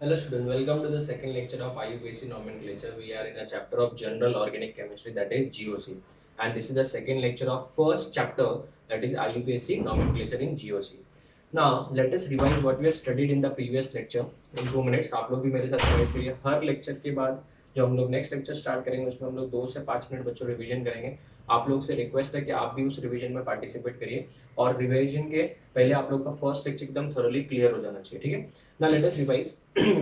Hello student, welcome to the second lecture of IUPAC nomenclature. We are in a chapter of General Organic Chemistry, that is GOC, and this is the second lecture of first chapter, that is IUPAC nomenclature in GOC. Now let us revise what we have studied in the previous lecture in 2 minutes. आप लोग भी मेरे साथ revise करिए. हर lecture के बाद जो हम लोग नेक्स्ट लेक्चर स्टार्ट करेंगे उसमें हम लोग 2 से 5 मिनट बच्चों रिवीजन करेंगे. आप लोग से रिक्वेस्ट है कि आप भी उस रिवीजन में पार्टिसिपेट करिए और रिवीजन के पहले आप लोग का फर्स्ट लेक्चर एकदम थोरली क्लियर हो जाना चाहिए. ठीक है. Now let us revise.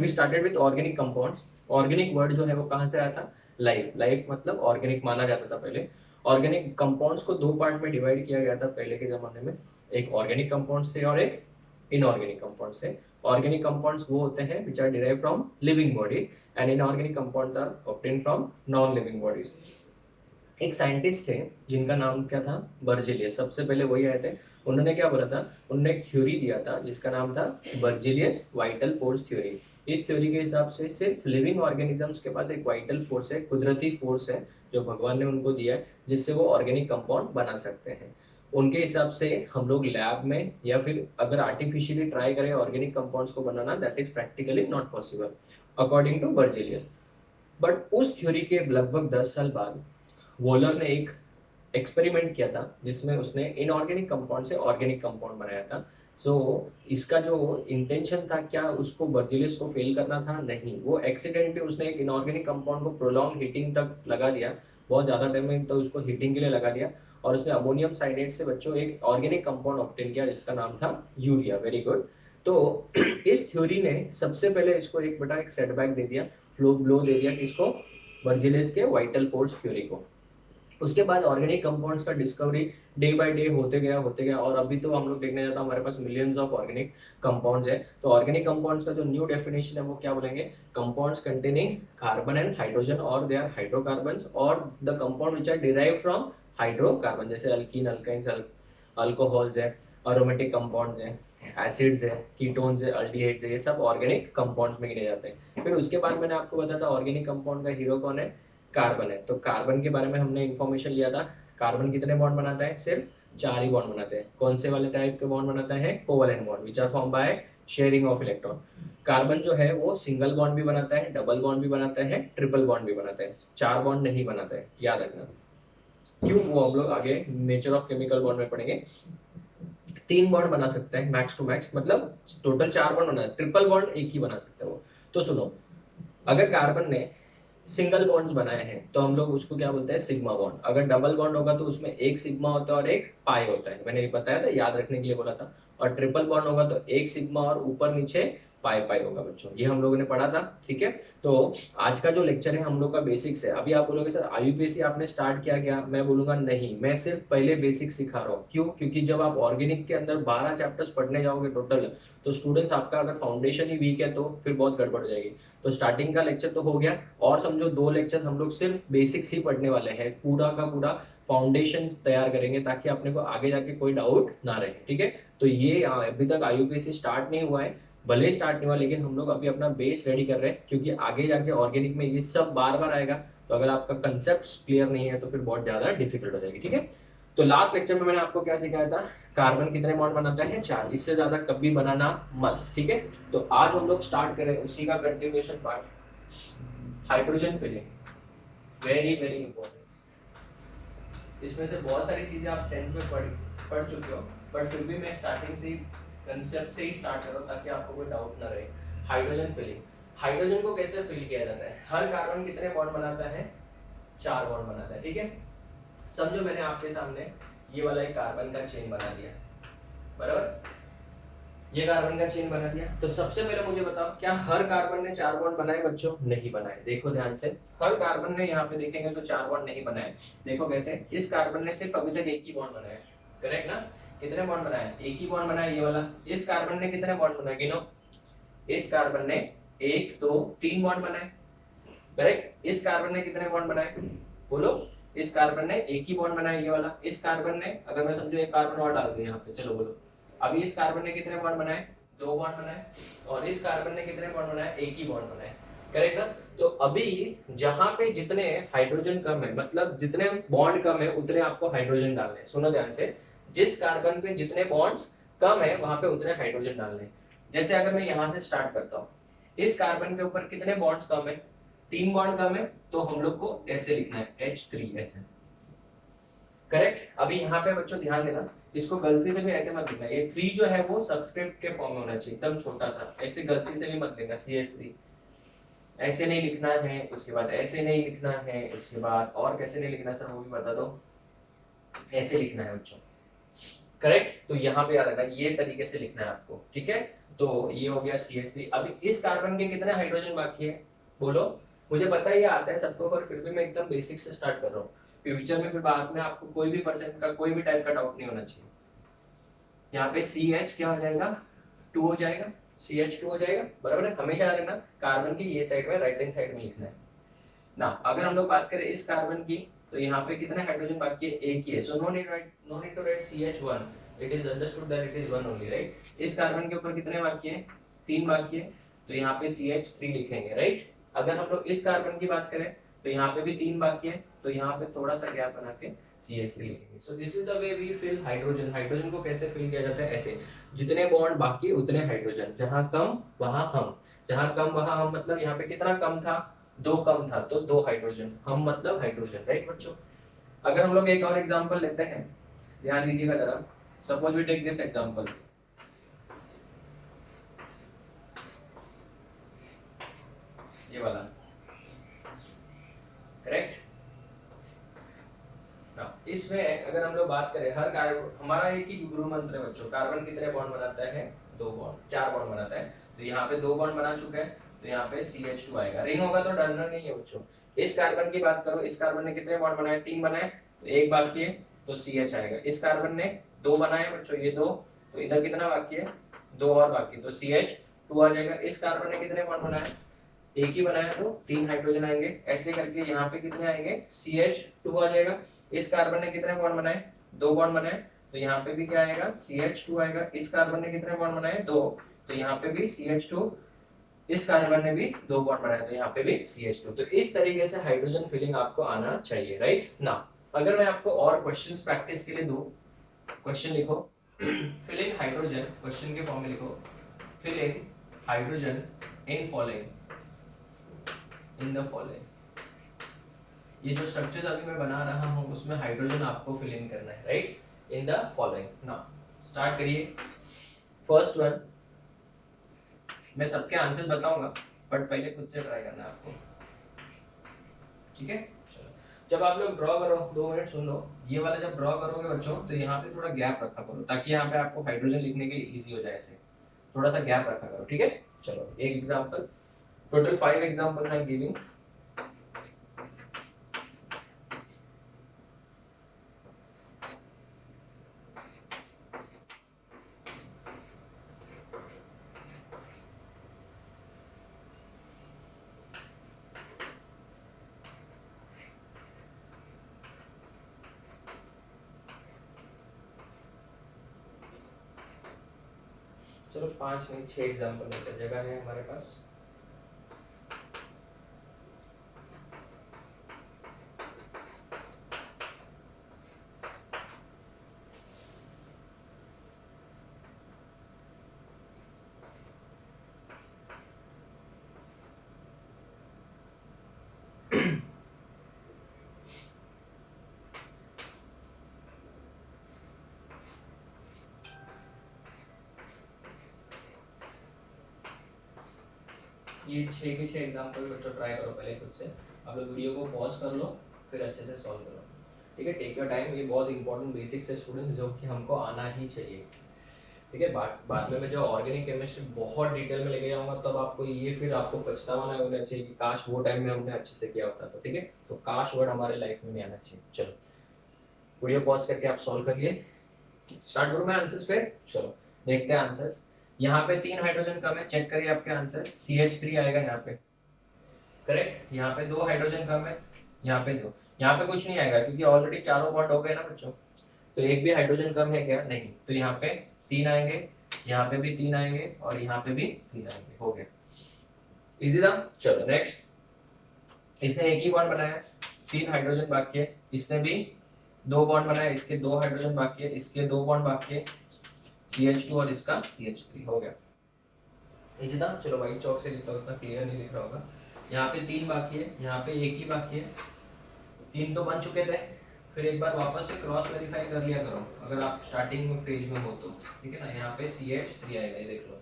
We started with organic compounds. Organic word जो है वो कहाँ से आया था? लाइफ. लाइफ मतलब ऑर्गेनिक माना जाता था पहले. ऑर्गेनिक कंपाउंड्स को 2 पार्ट में डिवाइड किया गया था पहले के जमाने में. एक ऑर्गेनिक कंपाउंड्स थे और एक इनऑर्गेनिक कंपाउंड्स थे. ऑर्गेनिक कंपाउंड्स वो होते हैं which are derive from living bodies and inorganic compounds are obtain from non living bodies. एक साइंटिस्ट थे जिनका नाम क्या था? बर्जिलियस. सबसे पहले वही आए थे. उन्होंने क्या बोला था? उन्होंने एक थ्योरी दिया था जिसका नाम था बर्जिलियस वाइटल फोर्स थ्योरी. इस थ्योरी के हिसाब से सिर्फ लिविंग ऑर्गेनिजम्स के पास एक वाइटल फोर्स है, कुदरती फोर्स है जो भगवान ने उनको दिया है, जिससे वो ऑर्गेनिक कंपाउंड बना सकते हैं. उनके हिसाब से हम लोग लैब में या फिर अगर आर्टिफिशियली ट्राई करें ऑर्गेनिक कंपाउंड्स को बनाना, that is practically not possible according to Berzelius. But उस थ्योरी के लगभग 10 साल बाद वोलर ने एक एक्सपेरिमेंट किया था जिसमें उसने इनऑर्गेनिक कंपाउंड से ऑर्गेनिक कंपाउंड बनाया था. सो इसका जो इंटेंशन था, क्या उसको बर्जिलियस को फेल करना था? नहीं. वो एक्सीडेंटली उसने एक इनऑर्गेनिक कंपाउंड को प्रोलॉन्ग हीटिंग तक लगा दिया. बहुत ज़्यादा टाइम में तो उसको हीटिंग के लिए लगा दिया और उसने अमोनियम साइनेट से बच्चों एक ऑर्गेनिक कंपाउंड ऑब्टेन किया जिसका नाम था यूरिया. Very good. तो इस थ्योरी ने सबसे पहले इसको एक सेटबैक दे दिया, फ्लो ब्लो दे दिया किसको? बर्जिलियस के वाइटल फोर्स थ्योरी को. उसके बाद ऑर्गेनिक कंपाउंड्स का डिस्कवरी डे बाय डे होते गया और अभी तो हम लोग देखने जाता हमारे पास मिलियंस ऑफ ऑर्गेनिक कंपाउंड्स है. तो ऑर्गेनिक कंपाउंड्स का जो न्यू डेफिनेशन है वो क्या बोलेंगे? Compounds containing carbon and hydrogen और दे आर हाइड्रोकार्बन्स और the compound which are derive from hydrocarbon, जैसे अल्कीन, अल्काइंस, अल्कोहल्स है, अरोमेटिक कंपाउंड्स है, एसिड्स है, कीटोन्स है, अल्डिहाइड्स है. ये सब ऑर्गेनिक कंपाउंड्स में गिने जाते हैं. फिर उसके बाद मैंने आपको बताया था ऑर्गेनिक कंपाउंड का हीरो कौन है? कार्बन है. तो कार्बन के बारे में हमने इंफॉर्मेशन लिया था. कार्बन कितने बॉन्ड बनाता है? सिर्फ 4 ही बॉन्ड बनाते हैं. कौन से वाले टाइप के बॉन्ड बनाता है? Covalent bond which are form by sharing of electron. Carbon जो है वो सिंगल बॉन्ड भी बनाता है, डबल बॉन्ड भी बनाता है, ट्रिपल बॉन्ड भी बनाता है. 4 बॉन्ड नहीं बनाता है, याद रखना. क्यों? वो हम लोग आगे नेचर ऑफ केमिकल बॉन्ड में पढ़ेंगे. 3 बॉन्ड बना सकते हैं मैक्स टू मैक्स, मतलब टोटल 4 बॉन्ड बना है. ट्रिपल बॉन्ड एक ही बना सकते हैं वो. तो सुनो, अगर कार्बन ने सिंगल बॉन्ड्स बनाए हैं तो हम लोग उसको क्या बोलते हैं? Sigma bond. अगर डबल बॉन्ड होगा तो उसमें एक सिग्मा होता है और एक पाई होता है. मैंने बताया था, याद रखने के लिए बोला था. और ट्रिपल बॉन्ड होगा तो एक सिग्मा और ऊपर नीचे पाई पाई होगा बच्चों. ये हम लोगों ने पढ़ा था. ठीक है. तो आज का जो लेक्चर है हम लोग का बेसिक्स है. अभी आप बोलोगे सर आईयूपीएसी आपने स्टार्ट किया क्या? मैं बोलूंगा नहीं, मैं सिर्फ पहले बेसिक सिखा रहा हूँ. क्यों? क्योंकि जब आप ऑर्गेनिक के अंदर 12 चैप्टर्स पढ़ने जाओगे टोटल, तो स्टूडेंट्स आपका अगर फाउंडेशन ही वीक है तो फिर बहुत गड़बड़ हो जाएगी. तो स्टार्टिंग का लेक्चर तो हो गया और समझो 2 लेक्चर हम लोग सिर्फ बेसिक्स ही पढ़ने वाले हैं. पूरा का पूरा फाउंडेशन तैयार करेंगे ताकि अपने को आगे जाके कोई डाउट ना रहे. ठीक है. तो ये अभी तक आईयूपीएसी स्टार्ट नहीं हुआ है, भले स्टार्ट नहीं हुआ, लेकिन हम लोग अभी अपना बेस रेडी कर रहे हैं क्योंकि आगे जाके ऑर्गेनिक में ये सब बार बार आएगा. तो अगर आपका कंसेप्ट क्लियर नहीं है तो फिर बहुत ज्यादा डिफिकल्ट हो जाएगी. ठीक है. तो लास्ट लेक्चर में मैंने आपको क्या सिखाया था? कार्बन कितने बॉन्ड बनाता है? 4. इससे ज्यादा कभी बनाना मत. ठीक है. तो आज हम लोग स्टार्ट करें उसी का continuation part, hydrogen filling. Very very important. इसमें से बहुत सारी चीजें आप 10th में पढ़ चुके हो, बट फिर भी मैं स्टार्टिंग से कंसेप्ट से ही स्टार्ट करूँ ताकि आपको कोई डाउट ना रहे. Hydrogen filling. हाइड्रोजन को कैसे फिल किया जाता है? हर कार्बन कितने बॉन्ड बनाता है? 4 बॉन्ड बनाता है. ठीक है. समझो मैंने आपके सामने ये वाला एक कार्बन का चेन बना दिया, बराबर. ये कार्बन का चेन बना दिया. तो सबसे पहले मुझे बताओ, क्या हर कार्बन ने 4 बॉन्ड बनाए बच्चों? नहीं बनाए. देखो ध्यान से, हर कार्बन ने यहाँ पे देखेंगे तो 4 बॉन्ड नहीं बनाए. देखो कैसे, इस कार्बन ने सिर्फ अभी तक एक ही बॉन्ड बनाया. करेक्ट ना? कितने बॉन्ड बनाए? एक ही बॉन्ड बनाया, ये वाला. इस कार्बन ने कितने बॉन्ड बनाए? गिनो. इस कार्बन ने 1 2 3 बॉन्ड बनाए. करेक्ट. इस कार्बन ने कितने बॉन्ड बनाए? बोलो. इस कार्बन ने एक ही बॉन्ड बनाया, ये वाला. इस कार्बन ने, अगर मैं समझो एक कार्बन और डाल दूं यहाँ पे, चलो बोलो. अभी इस कार्बन ने कितने बॉन्ड बनाए? 2 बॉन्ड बनाए. और इस कार्बन ने कितने बॉन्ड बनाए? एक ही बॉन्ड बनाए. करेक्ट ना? तो अभी जहां पे जितने हाइड्रोजन कम है, मतलब जितने बॉन्ड कम है उतने आपको हाइड्रोजन डालने. सुनो ध्यान से, जिस कार्बन पे जितने बॉन्ड्स कम है वहां पे उतने हाइड्रोजन डालने. जैसे अगर मैं यहाँ से स्टार्ट करता हूँ, इस कार्बन के ऊपर कितने बॉन्ड्स कम है, 3 बॉन्ड कम है, तो हम लोग को ऐसे लिखना है H3 ऐसे, करेक्ट। अभी यहाँ पे बच्चों ध्यान देना, इसको गलती से भी ऐसे मत लिखना, ये 3 जो है वो सबस्क्रिप्ट के फॉर्म में होना चाहिए, एकदम छोटा सा, ऐसे गलती से भी मत लिखना CH3, ऐसे नहीं लिखना है, उसके बाद ऐसे नहीं लिखना है, उसके बाद और कैसे नहीं लिखना सर वो भी बता दो, ऐसे लिखना है बच्चों, करेक्ट। तो यहाँ पे याद रखना ये तरीके से लिखना है आपको, ठीक है। तो ये हो गया CH3। अभी इस कार्बन के कितने हाइड्रोजन बाकी है बोलो, मुझे पता है ये आता है सबको, पर फिर भी मैं एकदम बेसिक से स्टार्ट कर रहा हूँ, फ्यूचर में फिर बाद में आपको कोई भी परसेंट का कोई भी टाइप का डाउट नहीं होना चाहिए। यहाँ पे CH क्या हो जाएगा, 2 हो जाएगा, CH2 हो जाएगा, बराबर है। हमेशा याद रखना कार्बन की ये साइड में राइट हैंड साइड में लिखना है ना। अगर हम लोग बात करें इस कार्बन की, तो यहाँ पे कितने हाइड्रोजन बाकी है, एक ही है, so no need to write CH1, it is understood that it is 1 only, right. इस कार्बन के ऊपर कितने बाकी है, 3 बाकी है, तो यहाँ पे CH3 लिखेंगे, राइट। अगर हम लोग इस कार्बन की बात करें तो यहाँ पे भी 3 बाकी है, तो यहाँ पे थोड़ा सा गैप बना के CH3 लिखेंगे। So this is the way we fill hydrogen. Hydrogen को कैसे फिल किया जाता है, ऐसे, जितने बॉन्ड बाकी उतने हाइड्रोजन, जहां कम वहां हम, जहां कम वहां हम, मतलब यहाँ पे कितना कम था, 2 कम था, तो 2 हाइड्रोजन, हम मतलब हाइड्रोजन, राइट बच्चों। अगर हम लोग एक और एग्जांपल लेते हैं, ध्यान दीजिएगा जरा, suppose we take this example, ये वाला, करेक्ट। इसमें अगर हम लोग बात करें, हर कार्बन, हमारा एक ही गुरु मंत्र है बच्चों, कार्बन कितने बॉन्ड बनाता है, 2 बॉन्ड, 4 बॉन्ड बनाता है, तो यहाँ पे 2 बॉन्ड बना चुका है, तो यहाँ पे CH2 आएगा, रिंग होगा तो डरना नहीं है बच्चों। इस कार्बन की बात करो, इस कार्बन ने कितने बॉन्ड बनाए, 3 बनाए, तो एक बाकी है, तो CH आएगा। इस कार्बन ने 2 बनाए बच्चों, ये 2, तो इधर कितना बाकी है, 2 और बाकी, तो CH2 आ जाएगा। इस कार्बन ने कितने बॉन्ड बनाए, एक ही बनाया, तो 3 हाइड्रोजन आएंगे, ऐसे करके यहाँ पे कितने आएंगे, CH2 आ जाएगा। इस कार्बन ने कितने बॉन्ड बनाए, 2 बॉन्ड बनाए, तो यहाँ पे भी क्या आएगा, CH2 आएगा। इस कार्बन ने कितने बॉन्ड बनाए, 2, तो यहाँ पे भी CH2। इस कार्बन ने भी 2 बॉन्ड बनाए, तो यहाँ पे भी CH2। तो इस तरीके से हाइड्रोजन फिलिंग आपको आना चाहिए, राइट ना। अगर मैं आपको और क्वेश्चंस प्रैक्टिस के लिए दूं, क्वेश्चन लिखो, फिलिंग हाइड्रोजन, क्वेश्चन के फॉर्म में लिखो, filling hydrogen in following, in the following, ये जो स्ट्रक्चर्स अभी मैं बना रहा हूं उसमें हाइड्रोजन आपको फिल इन करना है, right, in the following. Now start करिए। फर्स्ट वन, मैं सबके आंसर बताऊंगा, बट पहले खुद से ट्राई करना है आपको, ठीक है। चलो, जब आप लोग ड्रॉ करो, 2 मिनट सुन लो, ये वाला जब ड्रॉ करोगे बच्चों, तो यहाँ पे थोड़ा गैप रखा करो, ताकि यहाँ पे आपको हाइड्रोजन लिखने के लिए इजी हो जाए, ऐसे थोड़ा सा गैप रखा करो, ठीक है। चलो एक example, total 5 examples I am giving. चलो 5 नहीं 6 एग्जांपल लेते, जगह है हमारे पास। ये 6 के 6 एग्जांपल बच्चों ट्राई करो पहले खुद से, आप लोग वीडियो को पॉज कर लो, फिर अच्छे से सॉल्व करो, ठीक है। टेक योर टाइम, ये बहुत इंपॉर्टेंट बेसिक्स है स्टूडेंट्स, जो कि हमको आना ही चाहिए, ठीक है। बाद में मैं जो ऑर्गेनिक केमिस्ट्री बहुत डिटेल में लेके जाऊंगा, तब आपको ये, फिर आपको पछतावा ना होना चाहिए कि काश वो टाइम में हमने अच्छे से किया होता, तो ठीक है। तो काश वर्ड हमारे लाइफ में नहीं आना चाहिए। चलो वीडियो पॉज करके आप सॉल्व करिए, स्टार्ट करूं मैं आंसर्स पे। चलो देखते हैं आंसर्स। यहाँ पे 3 हाइड्रोजन कम है, चेक करिए आपके आंसर, CH3 आएगा यहाँ पे, करेक्ट। यहाँ पे 2 हाइड्रोजन कम है, यहाँ पे 2, यहाँ पे कुछ नहीं आएगा क्योंकि ऑलरेडी चारों बॉन्ड हो गए ना बच्चों, तो एक भी हाइड्रोजन कम है क्या, नहीं, तो यहाँ पे 3 आएंगे, यहाँ पे भी 3 आएंगे, और यहाँ पे भी 3 आएंगे, हो गया, इजी था। चलो नेक्स्ट, इसने एक ही बॉन्ड बनाया, 3 हाइड्रोजन बाकी है, इसने भी 2 बॉन्ड बनाया, इसके 2 हाइड्रोजन बाकी है, इसके 2 बॉन्ड बाकी है, CH2 और इसका CH3, हो गया, इसी था, चलो व्हाइट चौक से लिखता हूँ, उतना क्लियर नहीं दिख रहा होगा। यहाँ पे 3 बाकी है, यहाँ पे 1 ही बाकी है, 3 तो बन चुके थे। फिर एक बार वापस से क्रॉस वेरीफाई कर लिया करो अगर आप स्टार्टिंग में पेज में हो तो, ठीक है ना। यहाँ पे CH3 आएगा, ये देख लो।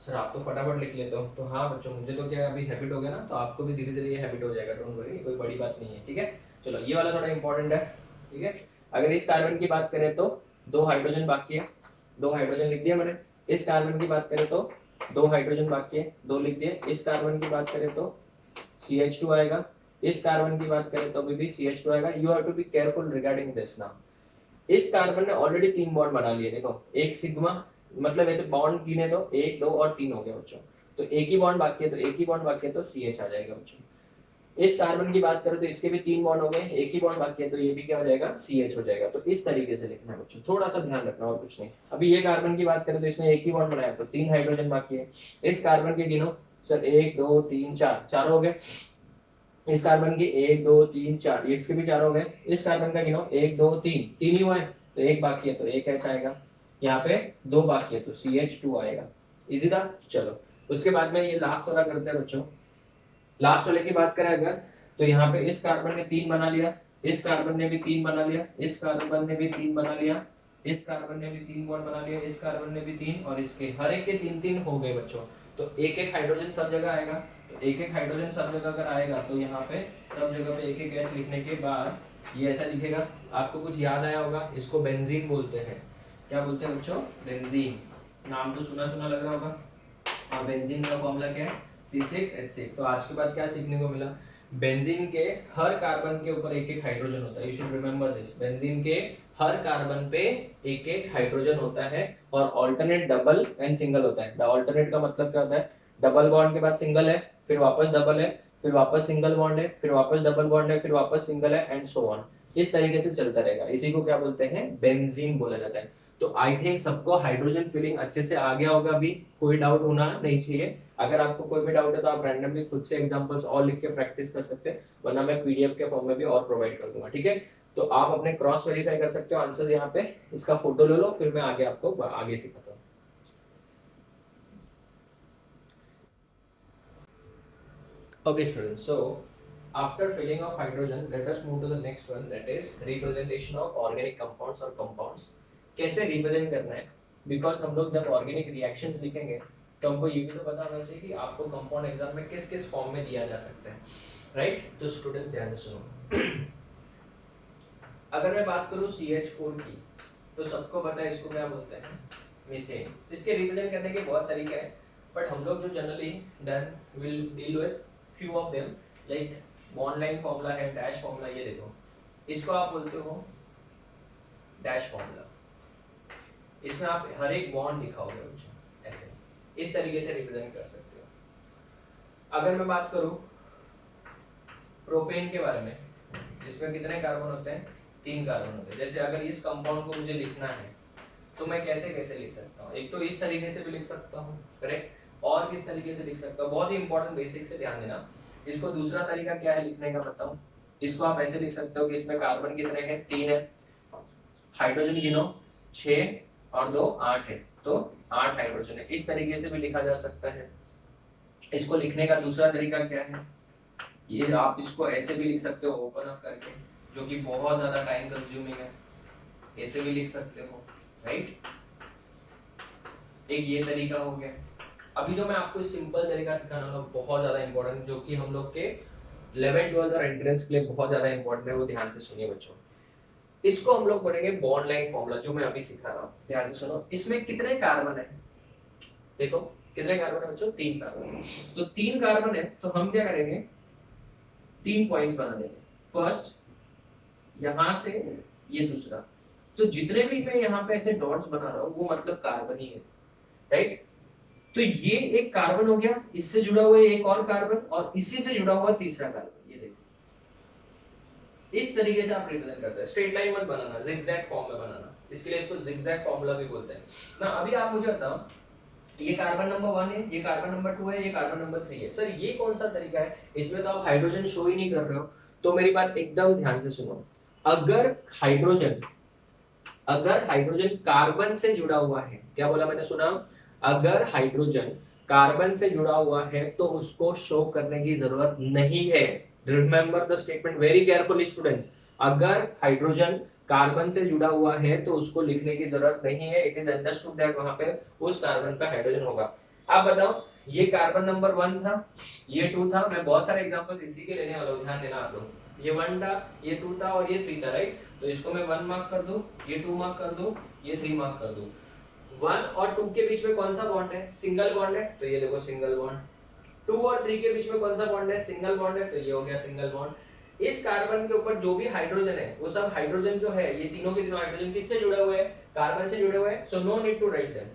सर आप तो फटाफट लिख लेते हो, तो हाँ बच्चों मुझे तो क्या अभी हैबिट हो गया ना, तो आपको भी धीरे धीरे ये हैबिट हो जाएगा, डोंट वरी, कोई बड़ी बात नहीं है, ठीक है। चलो ये वाला थोड़ा इंपॉर्टेंट है, ठीक है। अगर इस कार्बन की बात करें तो 2 हाइड्रोजन बाकी है, 2 हाइड्रोजन लिख दिया मैंने। इस कार्बन की बात करें तो 2 हाइड्रोजन बाकी है, 2 लिख दिए। इस कार्बन की बात करें तो CH2 आएगा। इस कार्बन की बात करें तो भी CH2 आएगा। You have to be careful regarding this now. इस कार्बन ने ऑलरेडी 3 बॉन्ड बना लिए, देखो एक सिग्मा, मतलब ऐसे बॉन्ड गिने तो 1 2 और 3 हो गए बच्चों। तो एक ही बॉन्ड बाकी है, तो एक ही बॉन्ड बाकी है तो CH आ जाएगा बच्चों। इस कार्बन की बात करें तो इसके भी 3 बॉन्ड हो गए, एक ही बॉन्ड बाकी है तो ये भी क्या हो जाएगा, CH हो जाएगा। तो इस तरीके से लिखना है बच्चों, थोड़ा सा ध्यान रखना और कुछ नहीं। अभी ये कार्बन की बात करें तो इसने एक ही बॉन्ड बनाया तो 3 हाइड्रोजन बाकी है। इस कार्बन के गिनो सर, 1 2 3 4, 4 हो गए। इस कार्बन के 1 2 3 4, इसके भी 4 हो गए। इस कार्बन का गिनो 1 2 3, 3 ही हुआ है, तो एक बाकी है तो एक H आएगा। यहाँ पे 2 बाकी है तो CH2 आएगा। इजी था। चलो उसके बाद में ये लास्ट वाला करते हैं बच्चों। लास्ट वाले की बात करें अगर, तो यहाँ पे इस कार्बन ने 3 बना लिया, इस कार्बन ने भी 3 बना लिया, इस कार्बन ने भी 3 बना लिया, इस कार्बन ने भी 3 बॉन्ड बना लिया, इस कार्बन ने भी 3, और इसके हर एक के 3 हो गए बच्चों। तो एक एक हाइड्रोजन सब जगह आएगा। तो एक एक हाइड्रोजन सब जगह अगर आएगा तो यहाँ पे सब जगह पे एक एक H लिखने के बाद ये ऐसा लिखेगा। आपको कुछ याद आया होगा, इसको बेंजीन बोलते हैं। क्या बोलते हैं बच्चों? बेंजीन। नाम तो सुना सुना लग रहा होगा। और बेंजीन का फॉर्मूला क्या है? C6H6। तो आज के बाद क्या सीखने को मिला? बेंजीन के हर कार्बन के ऊपर एक एक हाइड्रोजन होता है। You should remember this. Benzene के हर कार्बन पे एक एक हाइड्रोजन होता है और ऑल्टरनेट, डबल एंड सिंगल होता है। ऑल्टरनेट का मतलब क्या होता है? डबल बॉन्ड के बाद सिंगल है, फिर वापस डबल है, फिर वापस सिंगल बॉन्ड है, फिर वापस डबल बॉन्ड है, फिर वापस सिंगल है, एंड सो ऑन। इस तरीके से चलता रहेगा। इसी को क्या बोलते हैं? बेंजीन बोला जाता है। तो आई थिंक सबको हाइड्रोजन फिलिंग अच्छे से आ गया होगा। अभी कोई डाउट होना नहीं चाहिए। अगर आपको कोई भी डाउट है तो आप रैंडमली खुद से एग्जांपल्स और लिख के प्रैक्टिस कर सकते हैं, वरना मैं PDF के फॉर्म में भी और प्रोवाइड कर दूंगा, ठीक है। तो आप अपने क्रॉस वेरीफाई कर सकते हो आंसर यहाँ पे। इसका फोटो ले लो, फिर मैं आगे आपको आगे सिखाता हूँ। Okay students, so after filling of hydrogen, let us move to the next one, that is representation of organic compounds or compounds. कैसे रिप्रेजेंट करना है? बिकॉज हम लोग जब ऑर्गेनिक रिएक्शंस लिखेंगे तो हमको ये भी तो पता होना चाहिए कि आपको कंपाउंड एग्जाम में किस किस फॉर्म में दिया जा सकता है, राइट? तो स्टूडेंट्स ध्यान से सुनो। अगर मैं बात करूँ CH4 की, तो सबको पता है इसको क्या बोलते हैं? मीथेन। इसके रिप्रेजेंट करने के बहुत तरीके हैं, बट हम लोग जो generally done will deal with few of them, like bond line formula है, dash formula। ये देखो, इसको आप बोलते हो dash formula। इसमें आप हर एक बॉन्ड दिखाओगे बच्चों, ऐसे इस तरीके से रिप्रेजेंट कर सकते हो। अगर मैं बात करूं प्रोपेन के बारे में, जिसमें कितने कार्बन होते हैं? 3 कार्बन होते हैं। जैसे अगर इस कंपाउंड को मुझे लिखना है तो मैं कैसे कैसे लिख सकता हूँ? एक तो इस तरीके से भी लिख सकता हूँ, करेक्ट। और किस तरीके से लिख सकता हूँ? बहुत ही इंपॉर्टेंट बेसिक से ध्यान देना। इसको दूसरा तरीका क्या है लिखने का, बताओ। इसको आप ऐसे लिख सकते हो कि इसमें कार्बन कितने हैं? 3 है। हाइड्रोजन गिनो, 6 और 2 8 है, तो 8 हाइड्रोजन है। इस तरीके से भी लिखा जा सकता है। इसको लिखने का दूसरा तरीका क्या है? ये आप इसको ऐसे भी लिख सकते हो, ओपन अप करके, जो कि बहुत ज्यादा टाइम कंज्यूमिंग है। ऐसे भी लिख सकते हो, राइट। एक ये तरीका हो गया। अभी जो मैं आपको सिंपल तरीका सिखाना है बहुत ज्यादा इंपॉर्टेंट, जो कि हम लोग के 11th 12th और एंट्रेंस के लिए बहुत ज्यादा इंपॉर्टेंट है, वो ध्यान से सुनिए बच्चों। इसको हम लोग पढ़ेंगे बॉन्ड लाइन फॉर्मूला, जो मैं अभी सिखा रहा हूँ। ध्यान से सुनो। इसमें कितने कार्बन है? देखो कितने कार्बन है बच्चों? 3 कार्बन। तो 3 कार्बन है तो हम क्या करेंगे? 3 पॉइंट्स बना देंगे। फर्स्ट यहां से, ये दूसरा। तो जितने भी मैं यहाँ पे ऐसे डॉट्स बना रहा हूँ वो मतलब कार्बन ही है, राइट। तो ये एक कार्बन हो गया, इससे जुड़ा हुआ एक और कार्बन, और इसी से जुड़ा हुआ तीसरा कार्बन। ये देखो, इस तरीके से आप रिप्रेजेंट करते हैं। स्ट्रेट लाइन मत बनाना, जिगजैग फॉर्म में बनाना। इसके लिए इसको जिगजैग फॉर्मूला भी बोलते हैं ना। अभी आप मुझे बताओ, ये कार्बन नंबर 1 है, ये कार्बन नंबर 2 है, ये कार्बन नंबर 3 है। सर ये कौन सा तरीका है? इसमें तो आप हाइड्रोजन शो ही नहीं कर रहे हो। तो मेरी बात एकदम ध्यान से सुनो। अगर हाइड्रोजन कार्बन से जुड़ा हुआ है, क्या बोला मैंने? सुना। अगर हाइड्रोजन कार्बन से जुड़ा हुआ है तो उसको शो करने की जरूरत नहीं है। Remember the statement very carefully students. अगर हाइड्रोजन कार्बन से जुड़ा हुआ है तो उसको लिखने की जरूरत नहीं है। इट इज अंडरस्टूड दैट वहां पे उस कार्बन पे हाइड्रोजन होगा। आप बताओ, ये कार्बन नंबर 1 था, ये 2 था। मैं बहुत सारे एग्जांपल इसी के लेने वाला हूं, ध्यान देना आप लोग। ये 1 था, ये 2 था और ये 3 था, राइट। तो इसको मैं 1 मार्क कर दूं, ये 2 मार्क कर दूं, ये 3 मार्क कर दूं। 1 और 2 के बीच में कौन सा बॉन्ड है? सिंगल बॉन्ड है, तो ये देखो सिंगल बॉन्ड। 2 और 3 के बीच में कौन सा बॉन्ड है? सिंगल बॉन्ड है, तो ये हो गया सिंगल बॉन्ड। इस कार्बन के ऊपर जो भी हाइड्रोजन है वो सब हाइड्रोजन जो है, ये तीनों के तीनों हाइड्रोजन किससे जुड़े हुए हैं? कार्बन से जुड़े हुए हैं। So no need to write them.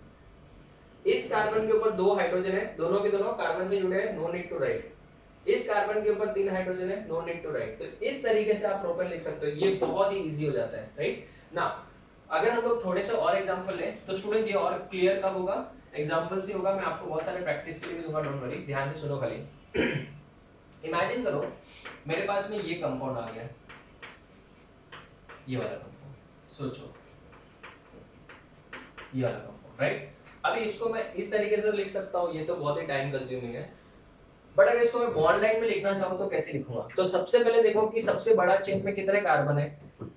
इस कार्बन के ऊपर 2 हाइड्रोजन है, दोनों के दोनों कार्बन से जुड़े हैं, नो नीड टू राइट। इस कार्बन के ऊपर 3 हाइड्रोजन है, नो नीड टू राइट। तो इस तरीके से आप प्रोपेन लिख सकते हो। ये बहुत ही इजी हो जाता है, राइट ना। अगर हम लोग थोड़े से और एग्जांपल लें तो स्टूडेंट ये और क्लियर कब होगा? एग्जांपल से होगा। मैं आपको बहुत सारे प्रैक्टिस के लिए भी दूंगा, डोंट वरी, ध्यान से सुनो खाली। इमेजिन करो मेरे पास में ये कंपाउंड आ गया, ये वाला कंपाउंड, सोचो ये वाला कंपाउंड, राइट। अभी इसको मैं इस तरीके से लिख सकता हूँ, ये तो बहुत ही टाइम कंज्यूमिंग है, बट अगर इसको मैं बॉन्ड लाइन में लिखना चाहूँ तो कैसे लिखूंगा? तो सबसे पहले देखो कि सबसे बड़ा चेन में कितने कार्बन है।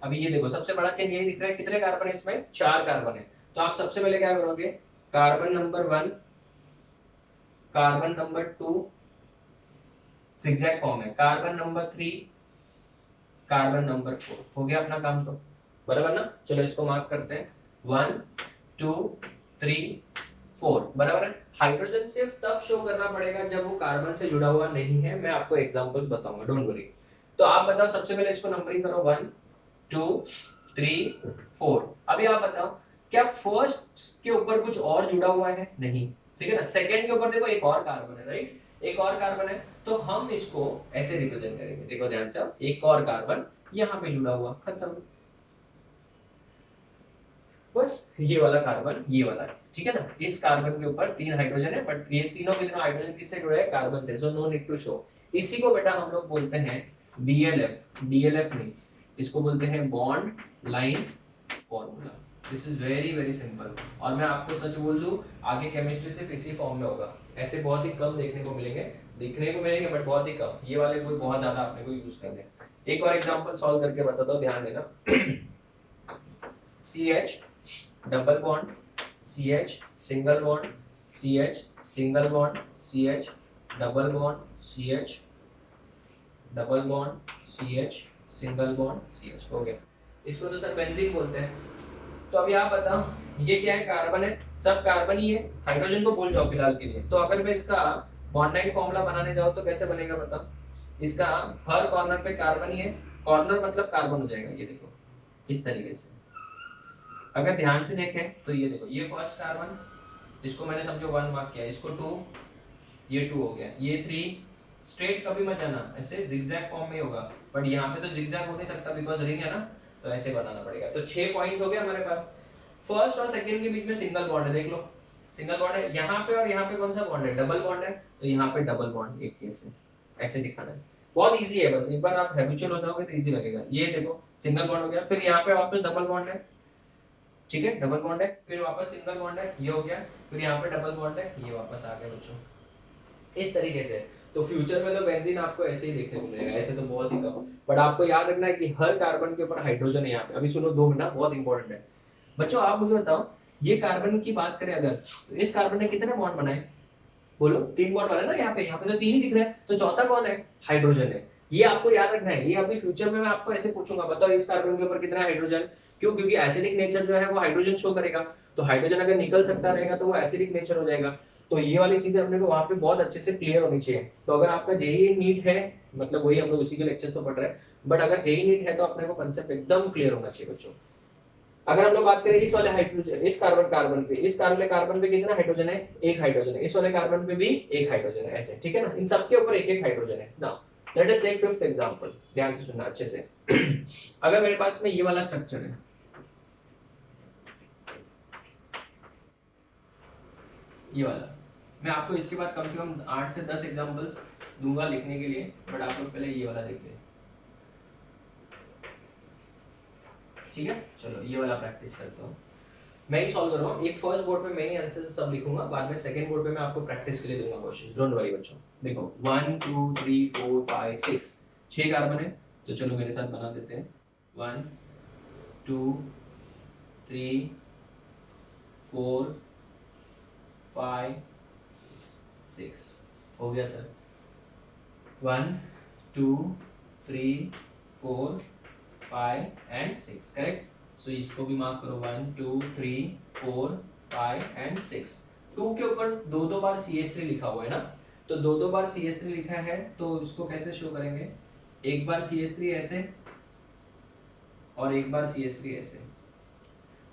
अभी ये देखो सबसे बड़ा चेन यही दिख रहा है, कितने कार्बन है इसमें? 4 कार्बन है। तो आप सबसे पहले क्या करोगे? Carbon number 1, carbon number 2 zigzag form है, कार्बन नंबर 3, कार्बन नंबर 4। हो गया अपना काम तो, बराबर ना। चलो इसको मार्क करते हैं, 1 2 3 4, बराबर है। हाइड्रोजन सिर्फ तब शो करना पड़ेगा जब वो कार्बन से जुड़ा हुआ नहीं है। मैं आपको एग्जांपल्स बताऊंगा, डोंट वरी। तो आप बताओ सबसे पहले इसको नंबरिंग करो, 1 2 3 4। अभी आप बताओ क्या फर्स्ट के ऊपर कुछ और जुड़ा हुआ है? नहीं, ठीक है ना। सेकंड के ऊपर देखो एक और कार्बन है, राइट, एक और कार्बन है। तो हम इसको ऐसे रिप्रेजेंट करेंगे, देखो ध्यान से, एक और कार्बन यहाँ पे जुड़ा हुआ, खत्म। बस ये वाला कार्बन ये वाला है, ठीक है ना। इस कार्बन के ऊपर 3 हाइड्रोजन है, बट ये तीनों के तीनों हाइड्रोजन किससे जुड़े हैं? कार्बन से। So no need to show. इसी को बेटा हम लोग बोलते हैं BLF। DLF नहीं, इसको बोलते हैं bond line formula. This is very very simple. और मैं आपको सच बोल दूं, आगे केमिस्ट्री सिर्फ इसी फॉर्म में होगा। ऐसे बहुत ही कम देखने को मिलेंगे, दिखने को मिलेंगे बट बहुत ही कम। ये वाले कोई बहुत ज्यादा आपने को यूज करने। एक और एग्जांपल सॉल्व करके बताता हूं, ध्यान देना। CH double bond, CH single bond, CH single bond, CH double bond, CH double bond, CH single bond, CH। हो गया। इसको तो सर बेंजीन बोलते हैं। तो अभी आप बताओ ये क्या है? कार्बन है, सब कार्बन ही है। हाइड्रोजन को भूल जाओ फिलहाल के लिए। तो अगर मैं इसका बॉन्ड लाइन फॉर्मूला बनाने जाऊं तो कैसे बनेगा बताओ? इसका हर कॉर्नर पे कार्बन ही है, कॉर्नर मतलब कार्बन हो जाएगा, ये देखो इस तरीके से। अगर ध्यान से देखें तो ये देखो, ये फर्स्ट कार्बन, इसको मैंने समझो 1 मार्क किया, इसको 2, ये 2 हो गया, ये 3। स्ट्रेट कभी मत जाना, ऐसे जिगजैग फॉर्म में होगा, बट यहाँ पे तो जिगजैग हो नहीं सकता बिकॉज रिंग है ना, तो ऐसे बनाना पड़ेगा। तो 6 पॉइंट्स हो गए हमारे पास। फर्स्ट और सेकंड के बीच में सिंगल बॉन्ड है, देख लो सिंगल बॉन्ड है। यहाँ पे और यहाँ पे कौन सा बॉन्ड है? डबल बॉन्ड है। तो यहाँ पे डबल बॉन्ड एक केस है, ऐसे दिखाना है। बहुत इजी है, बस एक बार आप हैबिचुअल हो जाओगे तो इजी लगेगा। ये देखो सिंगल बॉन्ड हो गया, फिर यहाँ पे वापस डबल बॉन्ड है, ठीक है, डबल बॉन्ड है, फिर वापस सिंगल बॉन्ड है, ये हो गया, फिर यहाँ पे डबल बॉन्ड है, ये वापस आ गया बच्चों, इस तरीके से। तो फ्यूचर में तो बेंजीन आपको ऐसे ही देखने को मिलेगा, ऐसे तो बहुत ही कम। बट आपको याद रखना है कि हर कार्बन के ऊपर हाइड्रोजन है यहाँ पे। अभी सुनो 2 मिनट, बहुत इंपॉर्टेंट है बच्चों। आप मुझे बताओ, ये कार्बन की बात करें अगर, तो इस कार्बन ने कितने बॉन्ड बनाए? बोलो, 3 बॉन्ड वाले ना यहाँ पे तो 3 ही दिख रहे हैं। तो चौथा कौन है? हाइड्रोजन है। ये आपको याद रखना है। ये अभी फ्यूचर में मैं आपको ऐसे पूछूंगा, बताओ इस कार्बन के ऊपर कितना हाइड्रोजन? क्यों? क्योंकि एसिडिक नेचर जो है वो हाइड्रोजन शो करेगा। तो हाइड्रोजन अगर निकल सकता रहेगा तो वो एसिडिक नेचर हो जाएगा। तो ये वाली चीजें अपने को वहां पे बहुत अच्छे से क्लियर होनी चाहिए। तो अगर आपका जेईई नीट है, मतलब वही हम लोग उसी के लेक्चर्स तो पढ़ रहे हैं, बट अगर जेईई नीट है तो अपने को कांसेप्ट एकदम क्लियर होना चाहिए बच्चों। अगर हम लोग बात करें इस वाले हाइड्रोजन, इस कार्बन पे, इस कार्बन पे कितना हाइड्रोजन है? एक हाइड्रोजन है। इस वाले कार्बन पे भी एक हाइड्रोजन है, ऐसे, ठीक है ना। इन सबके ऊपर एक एक हाइड्रोजन है। Now let us take fifth example, ध्यान से सुनना अच्छे से। अगर मेरे पास में ये वाला स्ट्रक्चर है, ये वाला, मैं आपको इसके बाद कम से कम 8 से 10 एग्जांपल्स दूंगा लिखने के लिए, बट आप लोग पहले ये वाला देखिए, ठीक है। चलो ये वाला प्रैक्टिस करता हूँ। मैं ही सॉल्व कर रहा हूँ। एक फर्स्ट बोर्ड पे मैं ही आंसर सब लिखूंगा, बाद में सेकंड बोर्ड पे मैं आपको प्रैक्टिस के लिए दूंगा क्वेश्चन, डोंट वरी बच्चों। देखो 1 2 3 4 5 6, 6 कार्बन है, तो चलो मेरे साथ बना देते हैं। 1 2 3 4 5 6 हो गया सर। 1 2 3 4 5 and 6, correct. सो इसको भी मार्क करो 1 2 3 4 5 एंड 6। 2 के ऊपर दो बार CH3 लिखा हुआ है ना, तो दो बार CH3 लिखा है, तो इसको कैसे शो करेंगे? एक बार CH3 ऐसे और एक बार CH3 ऐसे,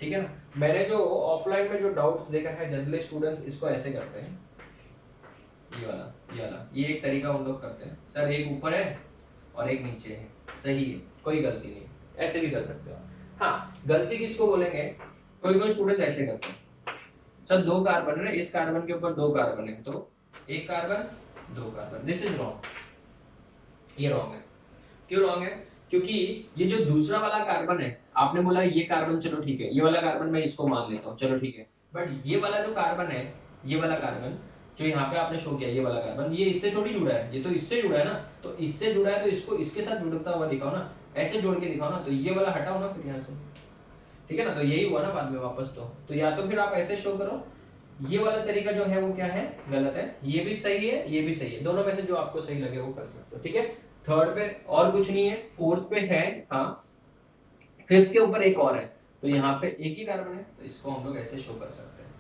ठीक है ना। मैंने जो ऑफलाइन में जो डाउट्स देखा है, जनरली स्टूडेंट्स इसको ऐसे करते हैं, ये वाला ये एक तरीका उन लोग करते हैं, सर एक ऊपर है और एक नीचे है, सही है, कोई गलती नहीं, ऐसे भी कर सकते हो। हाँ, गलती किसको बोलेंगे? कोई स्टूडेंट ऐसे करते हैं, सर 2 कार्बन है, इस कार्बन के ऊपर 2 कार्बन है, तो एक carbon 2 carbon, this is wrong, ये रॉन्ग है। क्यों रॉन्ग है? क्योंकि ये जो दूसरा वाला कार्बन है, आपने बोला ये कार्बन, चलो ठीक है, ये वाला कार्बन मैं इसको मान लेता हूँ, चलो ठीक है, बट ये वाला जो कार्बन है, ये वाला कार्बन जो यहाँ पे आपने शो किया, ये वाला कार्बन, ये इससे थोड़ी जुड़ा है, ये तो इससे जुड़ा है ना, तो इससे जुड़ा है तो इसको इसके साथ जुड़ता हुआ दिखाओ ना, ऐसे जोड़ के दिखाओ ना, तो ये वाला हटाओ ना फिर यहाँ से, ठीक है ना। तो यही हुआ ना बाद में वापस, तो या तो फिर आप ऐसे शो करो, ये वाला तरीका जो है वो क्या है, गलत है, ये भी सही है, ये भी सही है, दोनों में से जो आपको सही लगे वो कर सकते हो, ठीक है। थर्ड पे और कुछ नहीं है, फोर्थ पे है, हाँ, फिफ्थ के ऊपर एक और है, तो यहाँ पे एक ही कार्बन है, तो इसको हम लोग ऐसे शो कर सकते हैं।